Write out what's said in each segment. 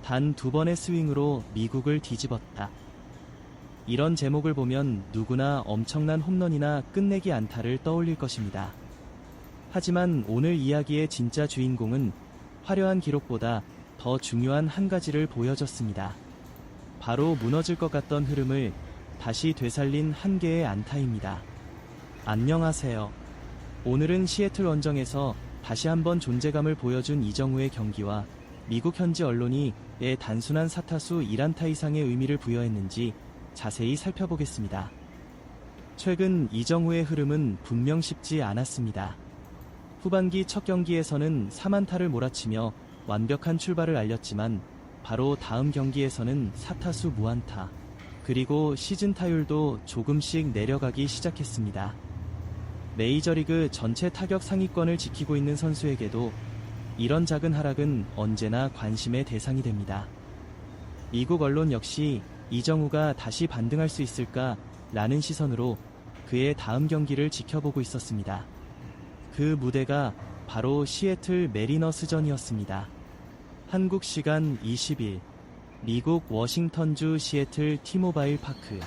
단 2번의 스윙으로 미국을 뒤집었다. 이런 제목을 보면 누구나 엄청난 홈런이나 끝내기 안타를 떠올릴 것입니다. 하지만 오늘 이야기의 진짜 주인공은 화려한 기록보다 더 중요한 한 가지를 보여줬습니다. 바로 무너질 것 같던 흐름을 다시 되살린 한 개의 안타입니다. 안녕하세요. 오늘은 시애틀 원정에서 다시 한번 존재감을 보여준 이정우의 경기와 미국 현지 언론이 왜 단순한 사타수 1안타 이상의 의미를 부여했는지 자세히 살펴보겠습니다. 최근 이정우의 흐름은 분명 쉽지 않았습니다. 후반기 첫 경기에서는 3안타를 몰아치며 완벽한 출발을 알렸지만 바로 다음 경기에서는 사타수 무안타, 그리고 시즌 타율도 조금씩 내려가기 시작했습니다. 메이저리그 전체 타격 상위권을 지키고 있는 선수에게도 이런 작은 하락은 언제나 관심의 대상이 됩니다. 미국 언론 역시 이정우가 다시 반등할 수 있을까 라는 시선으로 그의 다음 경기를 지켜보고 있었습니다. 그 무대가 바로 시애틀 메리너스전이었습니다. 한국 시간 20일, 미국 워싱턴주 시애틀 티모바일 파크.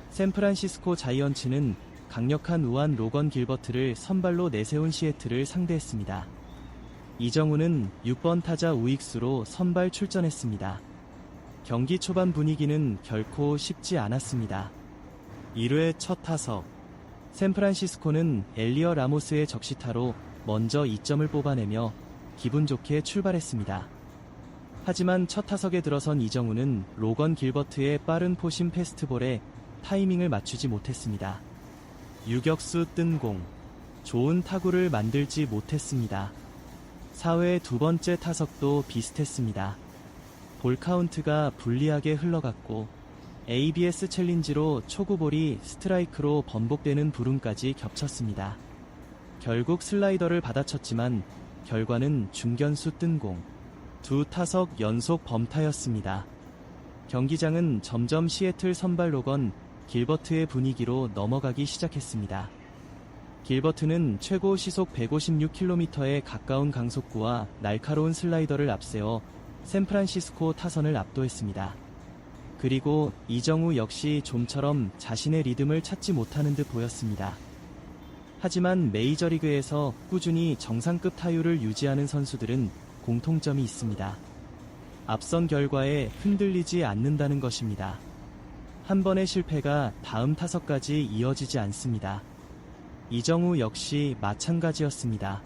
샌프란시스코 자이언츠는 강력한 우완 로건 길버트를 선발로 내세운 시애틀을 상대했습니다. 이정우는 6번 타자 우익수로 선발 출전했습니다. 경기 초반 분위기는 결코 쉽지 않았습니다. 1회 첫 타석, 샌프란시스코는 엘리어 라모스의 적시타로 먼저 2점을 뽑아내며 기분 좋게 출발했습니다. 하지만 첫 타석에 들어선 이정우는 로건 길버트의 빠른 포심 패스트볼에 타이밍을 맞추지 못했습니다. 유격수 뜬 공, 좋은 타구를 만들지 못했습니다. 4회 두 번째 타석도 비슷했습니다. 볼 카운트가 불리하게 흘러갔고 ABS 챌린지로 초구볼이 스트라이크로 번복되는 불운까지 겹쳤습니다. 결국 슬라이더를 받아쳤지만 결과는 중견수 뜬 공, 두 타석 연속 범타였습니다. 경기장은 점점 시애틀 선발 로건 길버트의 분위기로 넘어가기 시작했습니다. 길버트는 최고 시속 156km에 가까운 강속구와 날카로운 슬라이더를 앞세워 샌프란시스코 타선을 압도했습니다. 그리고 이정우 역시 좀처럼 자신의 리듬을 찾지 못하는 듯 보였습니다. 하지만 메이저리그에서 꾸준히 정상급 타율을 유지하는 선수들은 공통점이 있습니다. 앞선 결과에 흔들리지 않는다는 것입니다. 한 번의 실패가 다음 타석까지 이어지지 않습니다. 이정우 역시 마찬가지였습니다.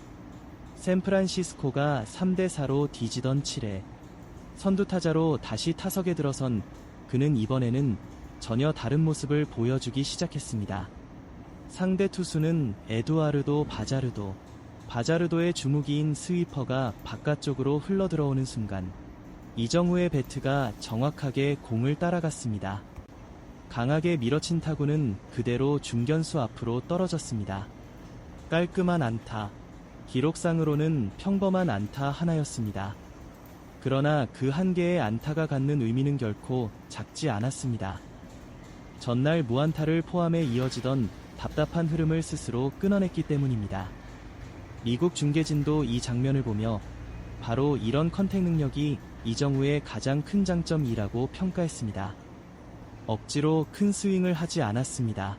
샌프란시스코가 3대4로 뒤지던 7회, 선두타자로 다시 타석에 들어선 그는 이번에는 전혀 다른 모습을 보여주기 시작했습니다. 상대 투수는 에두아르도 바자르도의 주무기인 스위퍼가 바깥쪽으로 흘러들어오는 순간 이정우의 배트가 정확하게 공을 따라갔습니다. 강하게 밀어친 타구는 그대로 중견수 앞으로 떨어졌습니다. 깔끔한 안타, 기록상으로는 평범한 안타 하나였습니다. 그러나 그 한 개의 안타가 갖는 의미는 결코 작지 않았습니다. 전날 무안타를 포함해 이어지던 답답한 흐름을 스스로 끊어냈기 때문입니다. 미국 중계진도 이 장면을 보며 바로 이런 컨택 능력이 이정우의 가장 큰 장점이라고 평가했습니다. 억지로 큰 스윙을 하지 않았습니다.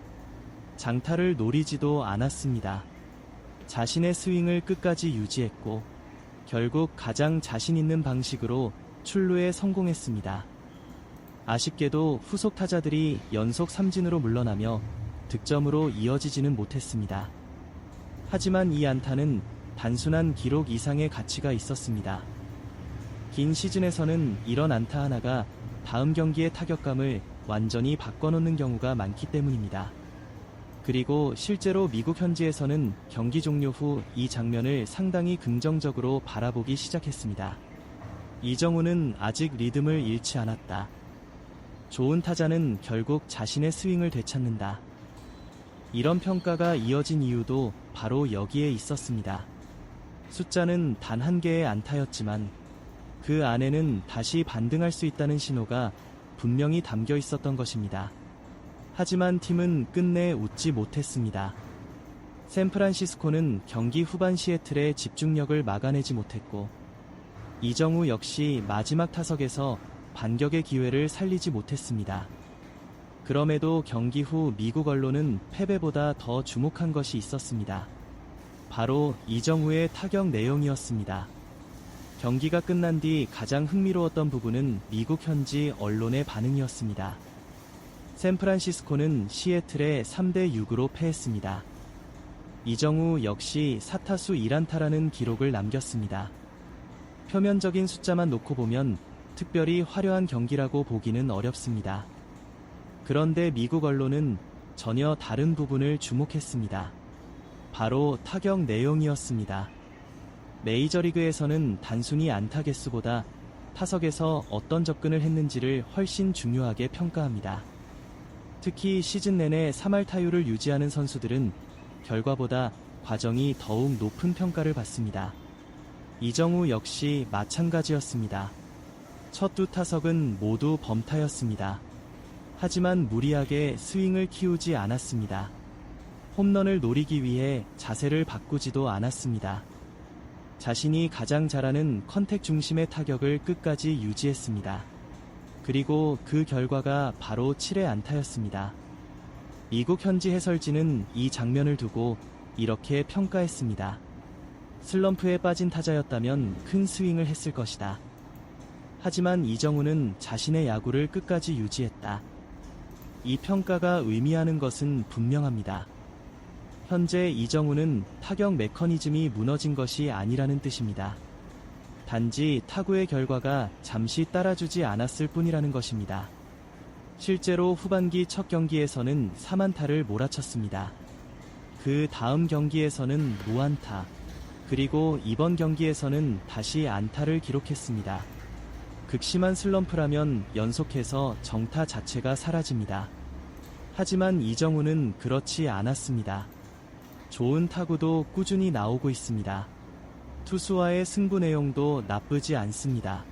장타를 노리지도 않았습니다. 자신의 스윙을 끝까지 유지했고 결국 가장 자신 있는 방식으로 출루에 성공했습니다. 아쉽게도 후속 타자들이 연속 삼진으로 물러나며 득점으로 이어지지는 못했습니다. 하지만 이 안타는 단순한 기록 이상의 가치가 있었습니다. 긴 시즌에서는 이런 안타 하나가 다음 경기의 타격감을 완전히 바꿔놓는 경우가 많기 때문입니다. 그리고 실제로 미국 현지에서는 경기 종료 후 이 장면을 상당히 긍정적으로 바라보기 시작했습니다. 이정우는 아직 리듬을 잃지 않았다. 좋은 타자는 결국 자신의 스윙을 되찾는다. 이런 평가가 이어진 이유도 바로 여기에 있었습니다. 숫자는 단 한 개의 안타였지만 그 안에는 다시 반등할 수 있다는 신호가 분명히 담겨 있었던 것입니다. 하지만 팀은 끝내 웃지 못했습니다. 샌프란시스코는 경기 후반 시애틀의 집중력을 막아내지 못했고 이정우 역시 마지막 타석에서 반격의 기회를 살리지 못했습니다. 그럼에도 경기 후 미국 언론은 패배보다 더 주목한 것이 있었습니다. 바로 이정우의 타격 내용이었습니다. 경기가 끝난 뒤 가장 흥미로웠던 부분은 미국 현지 언론의 반응이었습니다. 샌프란시스코는 시애틀에 3대6으로 패했습니다. 이정우 역시 4타수 1안타라는 기록을 남겼습니다. 표면적인 숫자만 놓고 보면 특별히 화려한 경기라고 보기는 어렵습니다. 그런데 미국 언론은 전혀 다른 부분을 주목했습니다. 바로 타격 내용이었습니다. 메이저리그에서는 단순히 안타 개수보다 타석에서 어떤 접근을 했는지를 훨씬 중요하게 평가합니다. 특히 시즌 내내 3할 타율을 유지하는 선수들은 결과보다 과정이 더욱 높은 평가를 받습니다. 이정우 역시 마찬가지였습니다. 첫 두 타석은 모두 범타였습니다. 하지만 무리하게 스윙을 키우지 않았습니다. 홈런을 노리기 위해 자세를 바꾸지도 않았습니다. 자신이 가장 잘하는 컨택 중심의 타격을 끝까지 유지했습니다. 그리고 그 결과가 바로 7회 안타였습니다. 미국 현지 해설진은 이 장면을 두고 이렇게 평가했습니다. 슬럼프에 빠진 타자였다면 큰 스윙을 했을 것이다. 하지만 이정우는 자신의 야구를 끝까지 유지했다. 이 평가가 의미하는 것은 분명합니다. 현재 이정우는 타격 메커니즘이 무너진 것이 아니라는 뜻입니다. 단지 타구의 결과가 잠시 따라주지 않았을 뿐이라는 것입니다. 실제로 후반기 첫 경기에서는 3안타를 몰아쳤습니다. 그 다음 경기에서는 무안타, 그리고 이번 경기에서는 다시 안타를 기록했습니다. 극심한 슬럼프라면 연속해서 정타 자체가 사라집니다. 하지만 이정우는 그렇지 않았습니다. 좋은 타구도 꾸준히 나오고 있습니다. 투수와의 승부 내용도 나쁘지 않습니다.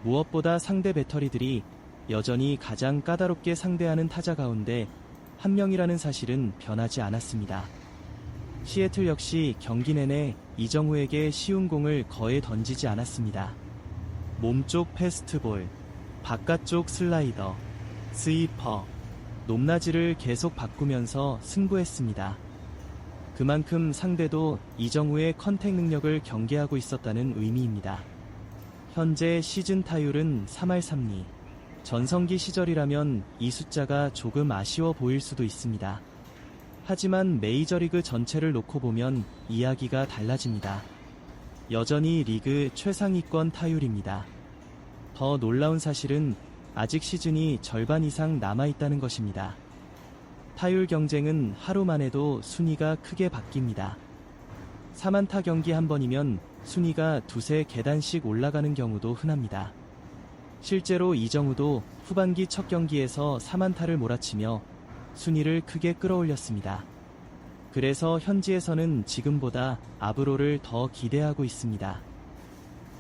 무엇보다 상대 배터리들이 여전히 가장 까다롭게 상대하는 타자 가운데 한 명이라는 사실은 변하지 않았습니다. 시애틀 역시 경기 내내 이정우에게 쉬운 공을 거의 던지지 않았습니다. 몸쪽 패스트볼, 바깥쪽 슬라이더, 스위퍼, 높낮이를 계속 바꾸면서 승부했습니다. 그만큼 상대도 이정우의 컨택 능력을 경계하고 있었다는 의미입니다. 현재 시즌 타율은 3할 3리. 전성기 시절이라면 이 숫자가 조금 아쉬워 보일 수도 있습니다. 하지만 메이저리그 전체를 놓고 보면 이야기가 달라집니다. 여전히 리그 최상위권 타율입니다. 더 놀라운 사실은 아직 시즌이 절반 이상 남아있다는 것입니다. 타율 경쟁은 하루만 해도 순위가 크게 바뀝니다. 3안타 경기 한 번이면 순위가 두세 계단씩 올라가는 경우도 흔합니다. 실제로 이정우도 후반기 첫 경기에서 3안타를 몰아치며 순위를 크게 끌어올렸습니다. 그래서 현지에서는 지금보다 아브로를 더 기대하고 있습니다.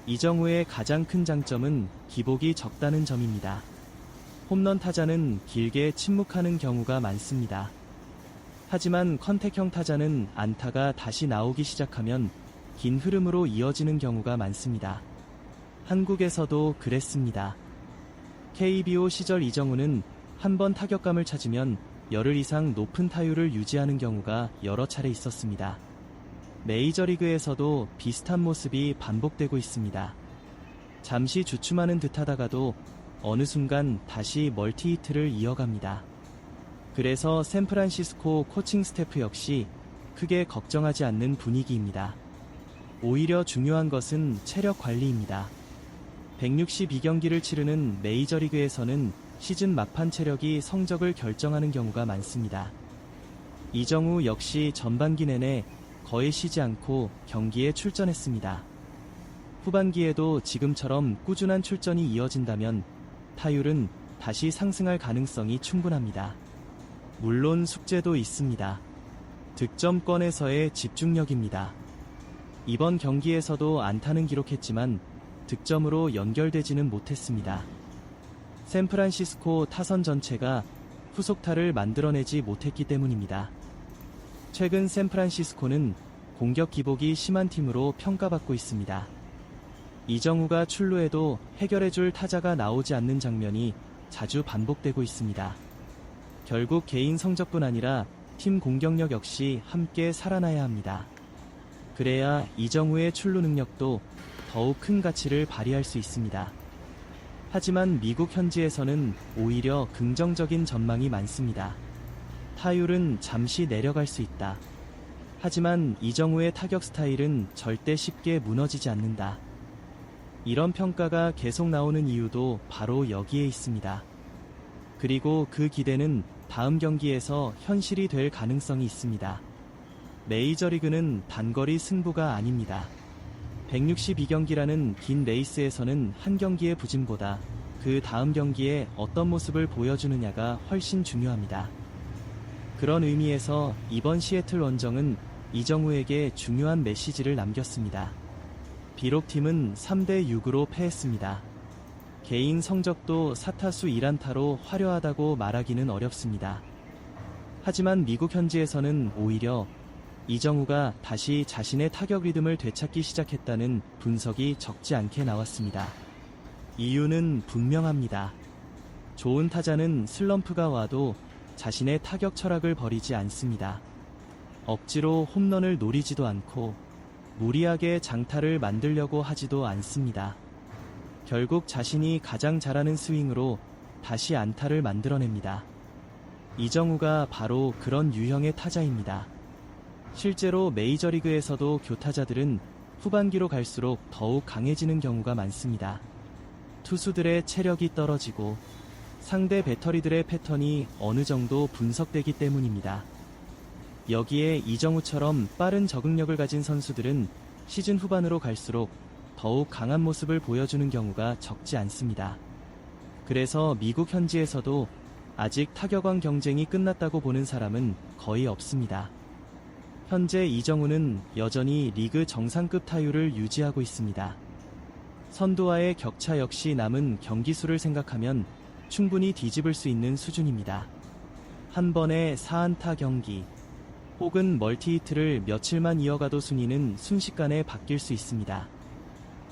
이정우의 가장 큰 장점은 기복이 적다는 점입니다. 홈런 타자는 길게 침묵하는 경우가 많습니다. 하지만 컨택형 타자는 안타가 다시 나오기 시작하면 긴 흐름으로 이어지는 경우가 많습니다. 한국에서도 그랬습니다. KBO 시절 이정우는 한 번 타격감을 찾으면 열흘 이상 높은 타율을 유지하는 경우가 여러 차례 있었습니다. 메이저리그에서도 비슷한 모습이 반복되고 있습니다. 잠시 주춤하는 듯하다가도 어느 순간 다시 멀티히트를 이어갑니다. 그래서 샌프란시스코 코칭 스태프 역시 크게 걱정하지 않는 분위기입니다. 오히려 중요한 것은 체력 관리입니다. 162경기를 치르는 메이저리그에서는 시즌 막판 체력이 성적을 결정하는 경우가 많습니다. 이정우 역시 전반기 내내 거의 쉬지 않고 경기에 출전했습니다. 후반기에도 지금처럼 꾸준한 출전이 이어진다면 타율은 다시 상승할 가능성이 충분합니다. 물론 숙제도 있습니다. 득점권에서의 집중력입니다. 이번 경기에서도 안타는 기록했지만 득점으로 연결되지는 못했습니다. 샌프란시스코 타선 전체가 후속타를 만들어내지 못했기 때문입니다. 최근 샌프란시스코는 공격 기복이 심한 팀으로 평가받고 있습니다. 이정우가 출루해도 해결해줄 타자가 나오지 않는 장면이 자주 반복되고 있습니다. 결국 개인 성적뿐 아니라 팀 공격력 역시 함께 살아나야 합니다. 그래야 이정우의 출루 능력도 더욱 큰 가치를 발휘할 수 있습니다. 하지만 미국 현지에서는 오히려 긍정적인 전망이 많습니다. 타율은 잠시 내려갈 수 있다. 하지만 이정우의 타격 스타일은 절대 쉽게 무너지지 않는다. 이런 평가가 계속 나오는 이유도 바로 여기에 있습니다. 그리고 그 기대는 다음 경기에서 현실이 될 가능성이 있습니다. 메이저리그는 단거리 승부가 아닙니다. 162경기라는 긴 레이스에서는 한 경기의 부진보다 그 다음 경기에 어떤 모습을 보여주느냐가 훨씬 중요합니다. 그런 의미에서 이번 시애틀 원정은 이정우에게 중요한 메시지를 남겼습니다. 비록 팀은 3대6으로 패했습니다. 개인 성적도 4타수 1안타로 화려하다고 말하기는 어렵습니다. 하지만 미국 현지에서는 오히려 이정우가 다시 자신의 타격 리듬을 되찾기 시작했다는 분석이 적지 않게 나왔습니다. 이유는 분명합니다. 좋은 타자는 슬럼프가 와도 자신의 타격 철학을 버리지 않습니다. 억지로 홈런을 노리지도 않고 무리하게 장타를 만들려고 하지도 않습니다. 결국 자신이 가장 잘하는 스윙으로 다시 안타를 만들어냅니다. 이정우가 바로 그런 유형의 타자입니다. 실제로 메이저리그에서도 교타자들은 후반기로 갈수록 더욱 강해지는 경우가 많습니다. 투수들의 체력이 떨어지고 상대 배터리들의 패턴이 어느 정도 분석되기 때문입니다. 여기에 이정우처럼 빠른 적응력을 가진 선수들은 시즌 후반으로 갈수록 더욱 강한 모습을 보여주는 경우가 적지 않습니다. 그래서 미국 현지에서도 아직 타격왕 경쟁이 끝났다고 보는 사람은 거의 없습니다. 현재 이정우는 여전히 리그 정상급 타율을 유지하고 있습니다. 선두와의 격차 역시 남은 경기 수를 생각하면 충분히 뒤집을 수 있는 수준입니다. 한 번에 4안타 경기 혹은 멀티히트를 며칠만 이어가도 순위는 순식간에 바뀔 수 있습니다.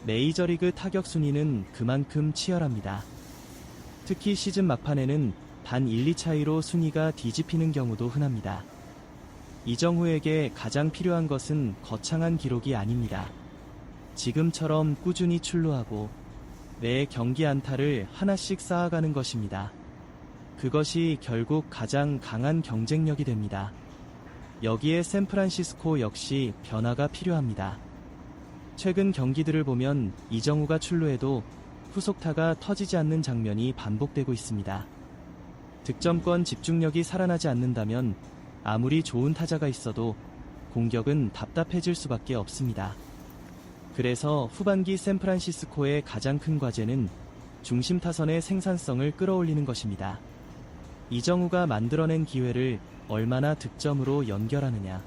메이저리그 타격 순위는 그만큼 치열합니다. 특히 시즌 막판에는 단 1, 2 차이로 순위가 뒤집히는 경우도 흔합니다. 이정우에게 가장 필요한 것은 거창한 기록이 아닙니다. 지금처럼 꾸준히 출루하고 매 경기 안타를 하나씩 쌓아가는 것입니다. 그것이 결국 가장 강한 경쟁력이 됩니다. 여기에 샌프란시스코 역시 변화가 필요합니다. 최근 경기들을 보면 이정우가 출루해도 후속타가 터지지 않는 장면이 반복되고 있습니다. 득점권 집중력이 살아나지 않는다면 아무리 좋은 타자가 있어도 공격은 답답해질 수밖에 없습니다. 그래서 후반기 샌프란시스코의 가장 큰 과제는 중심 타선의 생산성을 끌어올리는 것입니다. 이정우가 만들어낸 기회를 얼마나 득점으로 연결하느냐,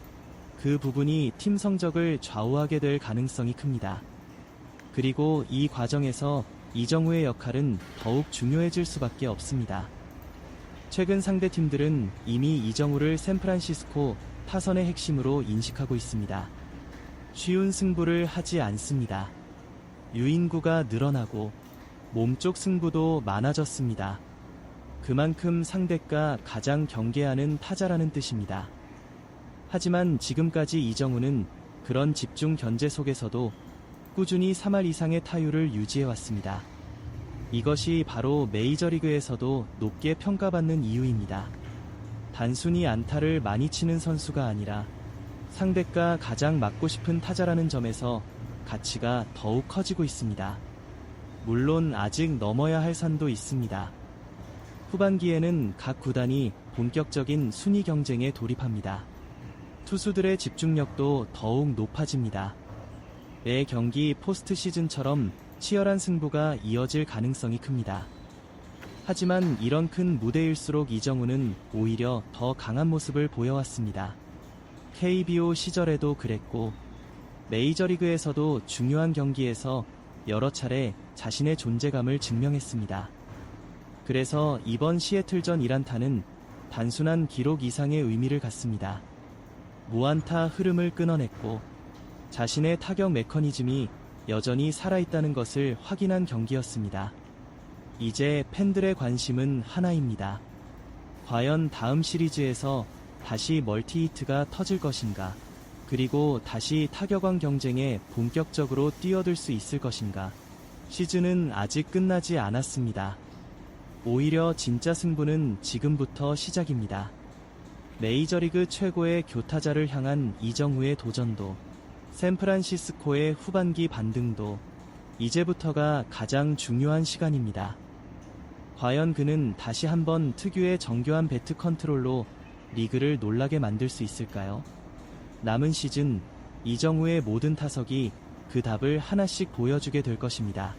그 부분이 팀 성적을 좌우하게 될 가능성이 큽니다. 그리고 이 과정에서 이정우의 역할은 더욱 중요해질 수밖에 없습니다. 최근 상대 팀들은 이미 이정우를 샌프란시스코 타선의 핵심으로 인식하고 있습니다. 쉬운 승부를 하지 않습니다. 유인구가 늘어나고 몸쪽 승부도 많아졌습니다. 그만큼 상대가 가장 경계하는 타자라는 뜻입니다. 하지만 지금까지 이정우는 그런 집중 견제 속에서도 꾸준히 3할 이상의 타율을 유지해왔습니다. 이것이 바로 메이저리그에서도 높게 평가받는 이유입니다. 단순히 안타를 많이 치는 선수가 아니라 상대가 가장 맞고 싶은 타자라는 점에서 가치가 더욱 커지고 있습니다. 물론 아직 넘어야 할 산도 있습니다. 후반기에는 각 구단이 본격적인 순위 경쟁에 돌입합니다. 투수들의 집중력도 더욱 높아집니다. 매 경기 포스트 시즌처럼 치열한 승부가 이어질 가능성이 큽니다. 하지만 이런 큰 무대일수록 이정우는 오히려 더 강한 모습을 보여왔습니다. KBO 시절에도 그랬고 메이저리그에서도 중요한 경기에서 여러 차례 자신의 존재감을 증명했습니다. 그래서 이번 시애틀전 1안타는 단순한 기록 이상의 의미를 갖습니다. 무안타 흐름을 끊어냈고 자신의 타격 메커니즘이 여전히 살아있다는 것을 확인한 경기였습니다. 이제 팬들의 관심은 하나입니다. 과연 다음 시리즈에서 다시 멀티히트가 터질 것인가? 그리고 다시 타격왕 경쟁에 본격적으로 뛰어들 수 있을 것인가? 시즌은 아직 끝나지 않았습니다. 오히려 진짜 승부는 지금부터 시작입니다. 메이저리그 최고의 교타자를 향한 이정후의 도전도, 샌프란시스코의 후반기 반등도, 이제부터가 가장 중요한 시간입니다. 과연 그는 다시 한번 특유의 정교한 배트 컨트롤로 리그를 놀라게 만들 수 있을까요? 남은 시즌, 이정후의 모든 타석이 그 답을 하나씩 보여주게 될 것입니다.